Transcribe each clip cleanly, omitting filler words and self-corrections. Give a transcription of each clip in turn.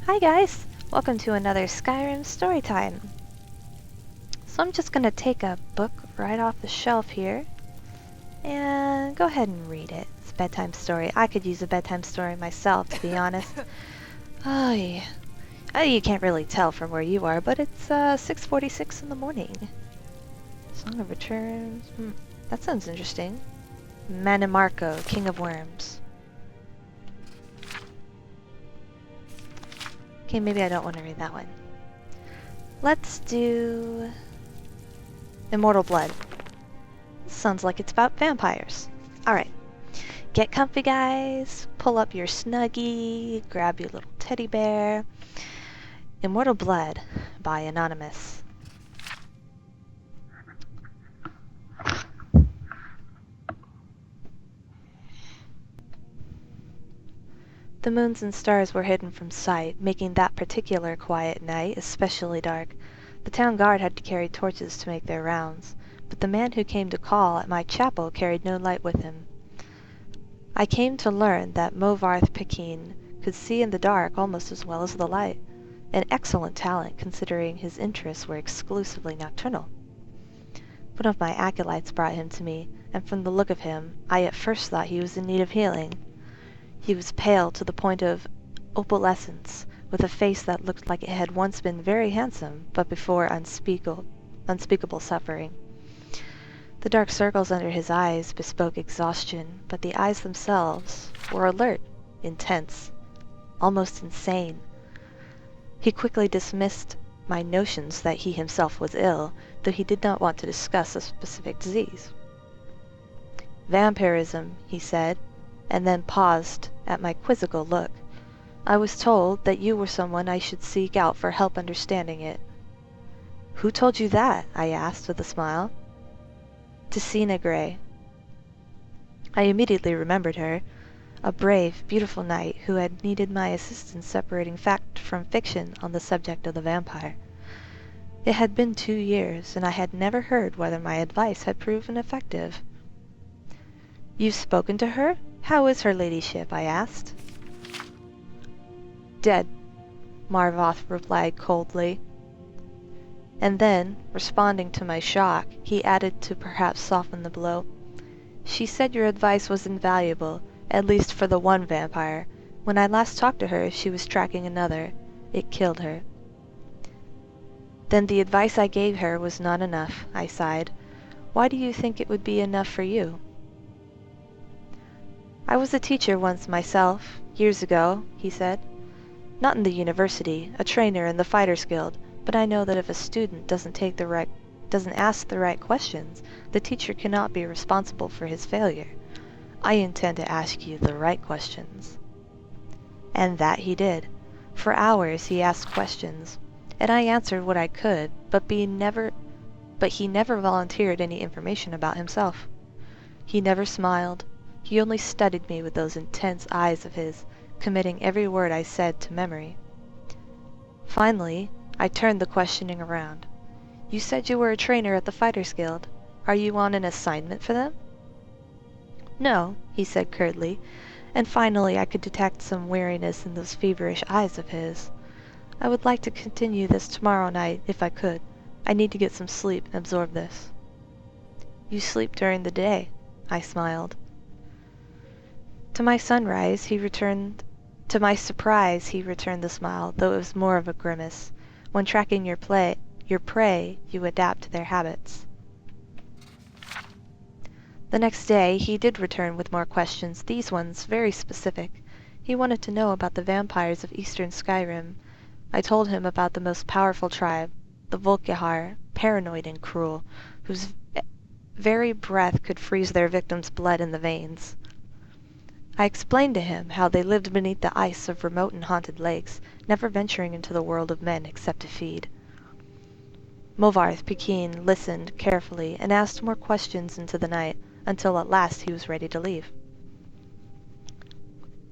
Hi guys! Welcome to another Skyrim Storytime. So I'm just gonna take a book right off the shelf here and go ahead and read it. It's a bedtime story. I could use a bedtime story myself, to be honest. Oh yeah. You can't really tell from where you are, but it's 6:46 in the morning. Song of Returns. That sounds interesting. Manimarco, King of Worms. Okay, maybe I don't want to read that one. Let's do Immortal Blood. This sounds like it's about vampires. Alright. Get comfy, guys. Pull up your snuggie. Grab your little teddy bear. Immortal Blood by Anonymous. The moons and stars were hidden from sight, making that particular quiet night especially dark. The town guard had to carry torches to make their rounds, but the man who came to call at my chapel carried no light with him. I came to learn that Movarth Pekin could see in the dark almost as well as the light, an excellent talent considering his interests were exclusively nocturnal. One of my acolytes brought him to me, and from the look of him, I at first thought he was in need of healing. He was pale to the point of opalescence, with a face that looked like it had once been very handsome, but before unspeakable suffering. The dark circles under his eyes bespoke exhaustion, but the eyes themselves were alert, intense, almost insane. He quickly dismissed my notions that he himself was ill, though he did not want to discuss a specific disease. Vampirism, he said, and then paused at my quizzical look. I was told that you were someone I should seek out for help understanding it. Who told you that? I asked with a smile. Tessina Gray. I immediately remembered her, a brave, beautiful knight who had needed my assistance separating fact from fiction on the subject of the vampire. It had been 2 years, and I had never heard whether my advice had proven effective. You've spoken to her? How is her ladyship? I asked. Dead, Marvoth replied coldly. And then, responding to my shock, he added to perhaps soften the blow. She said your advice was invaluable, at least for the one vampire. When I last talked to her, she was tracking another. It killed her. Then the advice I gave her was not enough, I sighed. Why do you think it would be enough for you? I was a teacher once myself, years ago, he said. Not in the university, a trainer in the Fighters Guild, but I know that if a student doesn't ask the right questions, the teacher cannot be responsible for his failure. I intend to ask you the right questions. And that he did. For hours he asked questions, and I answered what I could, but he never volunteered any information about himself. He never smiled. He only studied me with those intense eyes of his, committing every word I said to memory. Finally, I turned the questioning around. You said you were a trainer at the Fighters Guild. Are you on an assignment for them? No, he said curtly, and finally I could detect some weariness in those feverish eyes of his. I would like to continue this tomorrow night, if I could. I need to get some sleep and absorb this. You sleep during the day, I smiled. To my surprise, he returned the smile, though it was more of a grimace. When tracking your prey, you adapt to their habits. The next day, he did return with more questions, these ones very specific. He wanted to know about the vampires of eastern Skyrim. I told him about the most powerful tribe, the Volkihar, paranoid and cruel, whose very breath could freeze their victims' blood in the veins. I explained to him how they lived beneath the ice of remote and haunted lakes, never venturing into the world of men except to feed. Movarth Pekin listened carefully and asked more questions into the night, until at last he was ready to leave.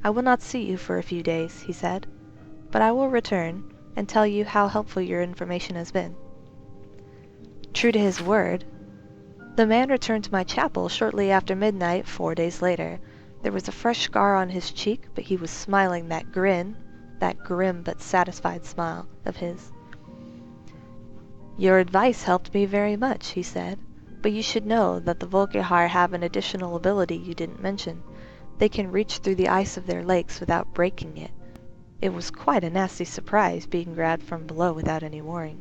I will not see you for a few days, he said, but I will return and tell you how helpful your information has been. True to his word, the man returned to my chapel shortly after midnight 4 days later. There was a fresh scar on his cheek, but he was smiling that grin, that grim but satisfied smile of his. "Your advice helped me very much," he said, "but you should know that the Volkihar have an additional ability you didn't mention. They can reach through the ice of their lakes without breaking it. It was quite a nasty surprise being grabbed from below without any warning."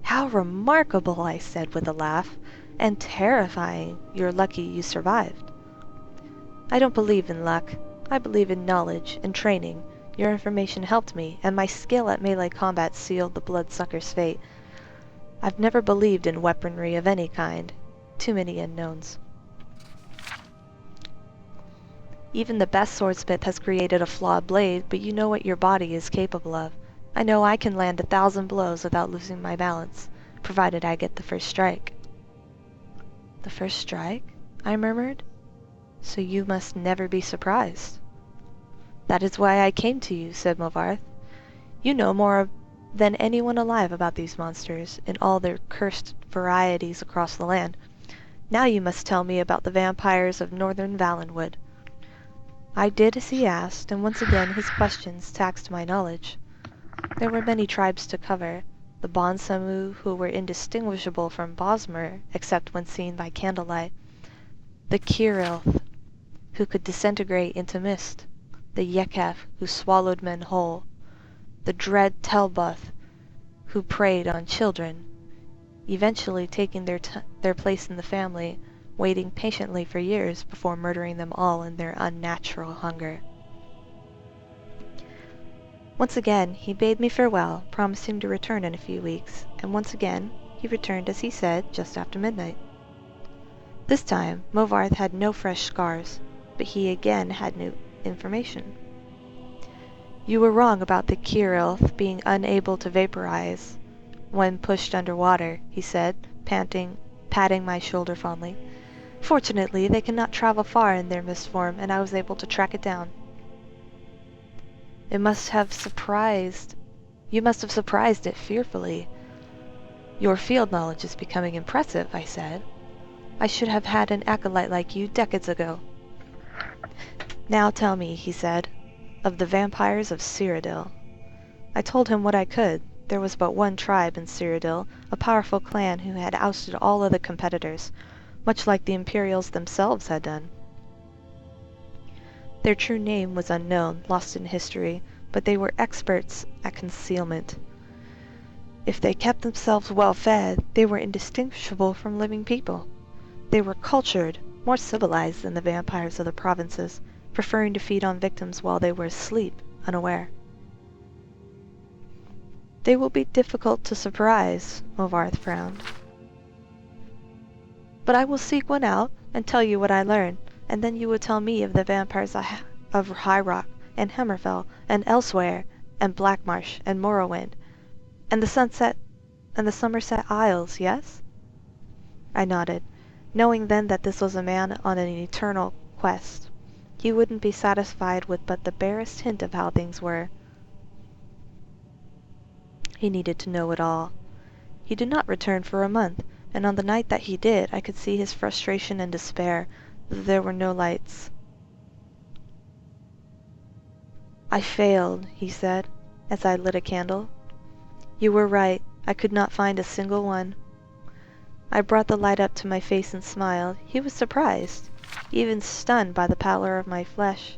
"How remarkable," I said with a laugh, "and terrifying. You're lucky you survived." "I don't believe in luck. I believe in knowledge and training. Your information helped me, and my skill at melee combat sealed the bloodsucker's fate. I've never believed in weaponry of any kind. Too many unknowns. Even the best swordsmith has created a flawed blade, but you know what your body is capable of. I know I can land 1,000 blows without losing my balance, provided I get the first strike." "The first strike?" I murmured. "So you must never be surprised." "That is why I came to you," said Movarth. "You know more than anyone alive about these monsters, in all their cursed varieties across the land. Now you must tell me about the vampires of northern Valenwood." I did as he asked, and once again his questions taxed my knowledge. There were many tribes to cover. The Bonsamu, who were indistinguishable from Bosmer except when seen by candlelight. The Kirilth, who could disintegrate into mist. The Yekef, who swallowed men whole. The dread Telbuth, who preyed on children, eventually taking their place in the family, waiting patiently for years before murdering them all in their unnatural hunger. Once again he bade me farewell, promising to return in a few weeks, and once again he returned as he said, just after midnight. This time Movarth had no fresh scars, but he again had new information. "You were wrong about the Kirilth being unable to vaporize when pushed underwater," he said, patting my shoulder fondly. "Fortunately, they cannot travel far in their mist form, and I was able to track it down." You must have surprised it fearfully." "Your field knowledge is becoming impressive," I said. "I should have had an acolyte like you decades ago." "Now tell me," he said, "of the vampires of Cyrodiil." I told him what I could. There was but one tribe in Cyrodiil, a powerful clan who had ousted all other competitors, much like the Imperials themselves had done. Their true name was unknown, lost in history, but they were experts at concealment. If they kept themselves well fed, they were indistinguishable from living people. They were cultured, more civilized than the vampires of the provinces, preferring to feed on victims while they were asleep, unaware. "They will be difficult to surprise," Movarth frowned. "But I will seek one out, and tell you what I learn, and then you will tell me of the vampires of High Rock, and Hammerfell, and Elsewhere, and Blackmarsh, and Morrowind, and the Somerset Isles, yes?" I nodded, knowing then that this was a man on an eternal quest. He wouldn't be satisfied with but the barest hint of how things were. He needed to know it all. He did not return for a month, and on the night that he did I could see his frustration and despair, though there were no lights. "I failed," he said, as I lit a candle. "You were right, I could not find a single one." I brought the light up to my face and smiled. He was surprised, even stunned by the pallor of my flesh,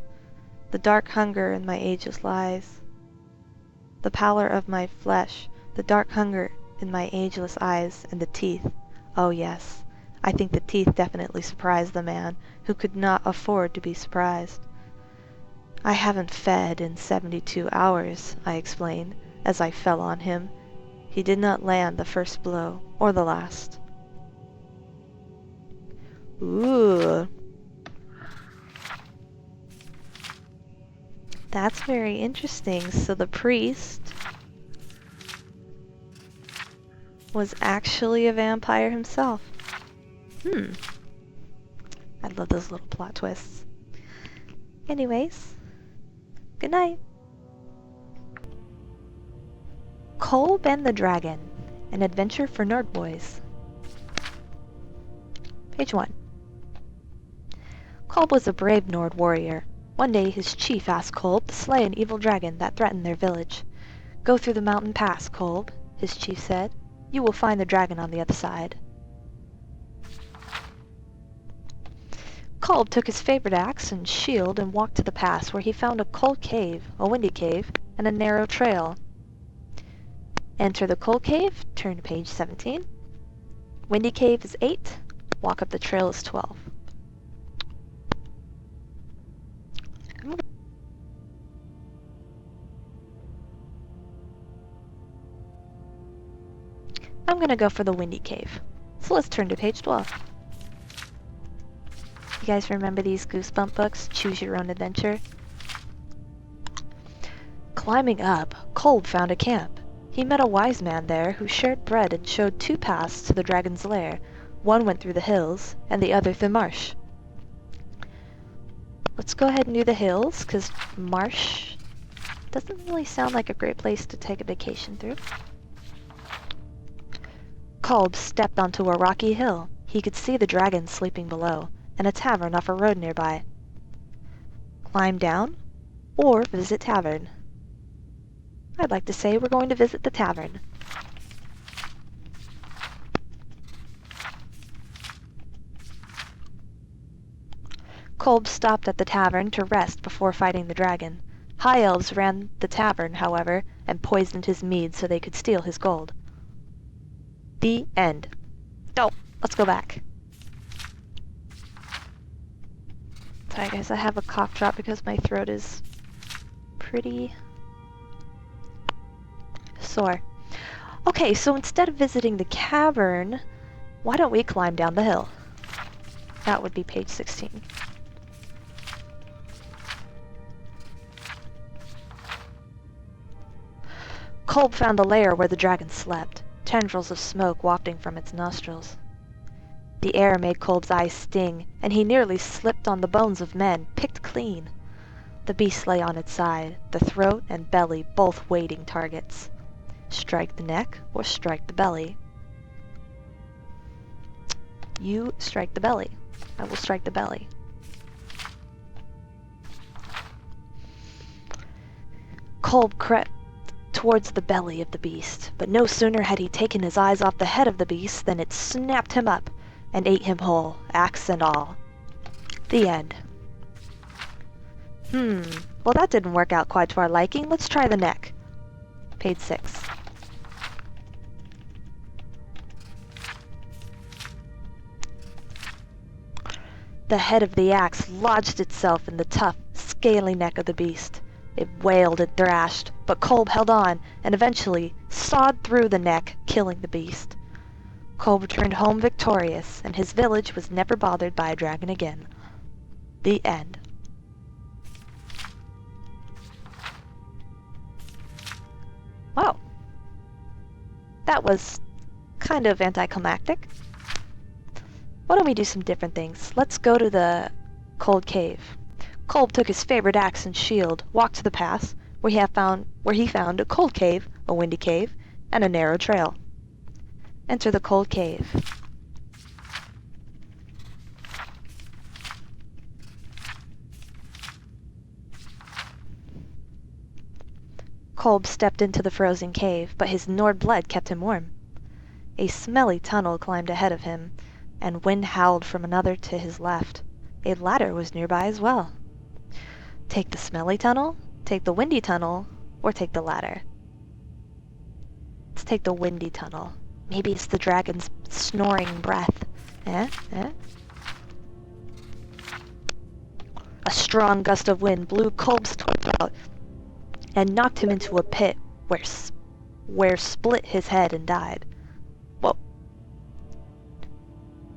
the dark hunger in my ageless eyes. The pallor of my flesh, the dark hunger in my ageless eyes, and the teeth. Oh yes, I think the teeth definitely surprised the man who could not afford to be surprised. "I haven't fed in 72 hours, I explained, as I fell on him. He did not land the first blow, or the last. "Ooh. That's very interesting. So the priest was actually a vampire himself. I love those little plot twists. Anyways, good night. Kolb and the Dragon, an adventure for nerd boys. Page 1. Kolb was a brave Nord warrior. One day his chief asked Kolb to slay an evil dragon that threatened their village. "Go through the mountain pass, Kolb," his chief said. "You will find the dragon on the other side." Kolb took his favorite axe and shield and walked to the pass, where he found a cold cave, a windy cave, and a narrow trail. Enter the cold cave, turn to page 17. Windy cave is 8, walk up the trail is 12. I'm gonna go for the windy cave. So let's turn to page 12. You guys remember these Goosebump books? Choose Your Own Adventure? Climbing up, Kolb found a camp. He met a wise man there who shared bread and showed 2 paths to the dragon's lair. One went through the hills, and the other through marsh. Let's go ahead and do the hills, because marsh doesn't really sound like a great place to take a vacation through. Kolb stepped onto a rocky hill. He could see the dragon sleeping below, and a tavern off a road nearby. Climb down, or visit tavern. I'd like to say we're going to visit the tavern. Kolb stopped at the tavern to rest before fighting the dragon. High elves ran the tavern, however, and poisoned his mead so they could steal his gold. The end. Oh, let's go back. Sorry guys, I have a cough drop because my throat is pretty sore. Okay, so instead of visiting the cavern, why don't we climb down the hill? That would be page 16. Kolb found the lair where the dragon slept, tendrils of smoke wafting from its nostrils. The air made Kolb's eyes sting, and he nearly slipped on the bones of men, picked clean. The beast lay on its side, the throat and belly both waiting targets. Strike the neck or strike the belly. You strike the belly. I will strike the belly. Kolb crept towards the belly of the beast, but no sooner had he taken his eyes off the head of the beast than it snapped him up and ate him whole, axe and all. The end. Well that didn't work out quite to our liking. Let's try the neck. Page 6. The head of the axe lodged itself in the tough, scaly neck of the beast. It wailed and thrashed, but Kolb held on, and eventually sawed through the neck, killing the beast. Kolb returned home victorious, and his village was never bothered by a dragon again. The end. Wow. That was kind of anticlimactic. Why don't we do some different things? Let's go to the cold cave. Kolb took his favorite axe and shield, walked to the pass, where he found a cold cave, a windy cave, and a narrow trail. Enter the cold cave. Kolb stepped into the frozen cave, but his Nord blood kept him warm. A smelly tunnel climbed ahead of him, and wind howled from another to his left. A ladder was nearby as well. Take the smelly tunnel, take the windy tunnel, or take the ladder. Let's take the windy tunnel. Maybe it's the dragon's snoring breath. A strong gust of wind blew Kolb's torch out and knocked him into a pit where split his head and died. Whoa.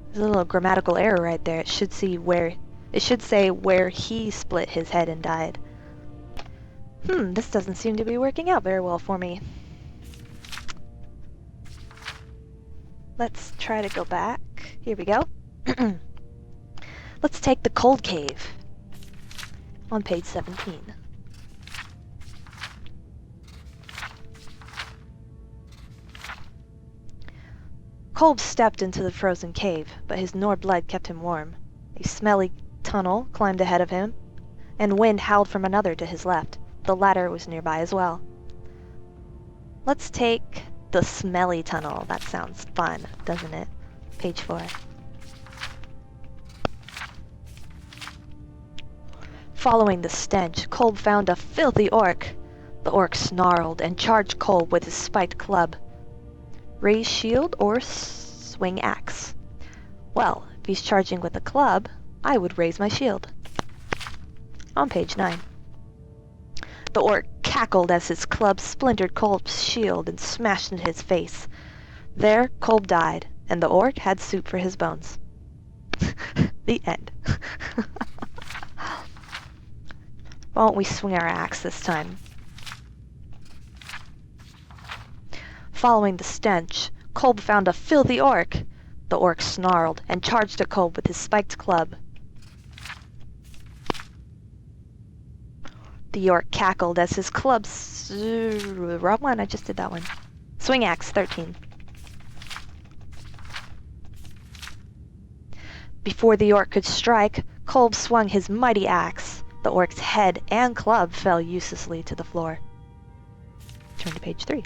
There's a little grammatical error right there. It should say where he split his head and died. This doesn't seem to be working out very well for me. Let's try to go back. Here we go. Let's take the cold cave on page 17. Kolb stepped into the frozen cave, but his Nord blood kept him warm. A smelly tunnel climbed ahead of him, and wind howled from another to his left. The latter was nearby as well. Let's take the smelly tunnel. That sounds fun, doesn't it? Page 4. Following the stench, Kolb found a filthy orc. The orc snarled and charged Kolb with his spiked club. Raise shield or swing axe? Well, if he's charging with a club, I would raise my shield. On page 9. The orc cackled as his club splintered Kolb's shield and smashed into his face. There, Kolb died, and the orc had soup for his bones. The end. Why don't we swing our axe this time? Following the stench, Kolb found a filthy orc. The orc snarled and charged at Kolb with his spiked club. The orc cackled as his club wrong one, I just did that one. Swing axe, 13. Before the orc could strike, Kolb swung his mighty axe. The orc's head and club fell uselessly to the floor. Turn to page 3.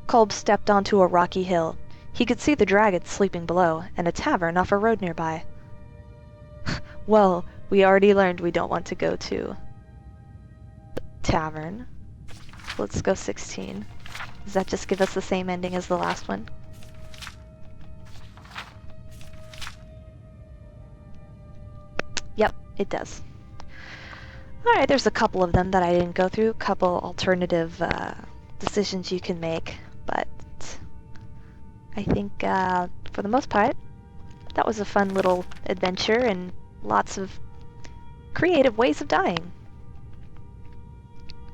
Kolb stepped onto a rocky hill. He could see the dragon sleeping below, and a tavern off a road nearby. Well, we already learned we don't want to go to the tavern. Let's go 16. Does that just give us the same ending as the last one? Yep, it does. Alright, there's a couple of them that I didn't go through, a couple alternative decisions you can make, but I think for the most part, that was a fun little adventure and lots of creative ways of dying.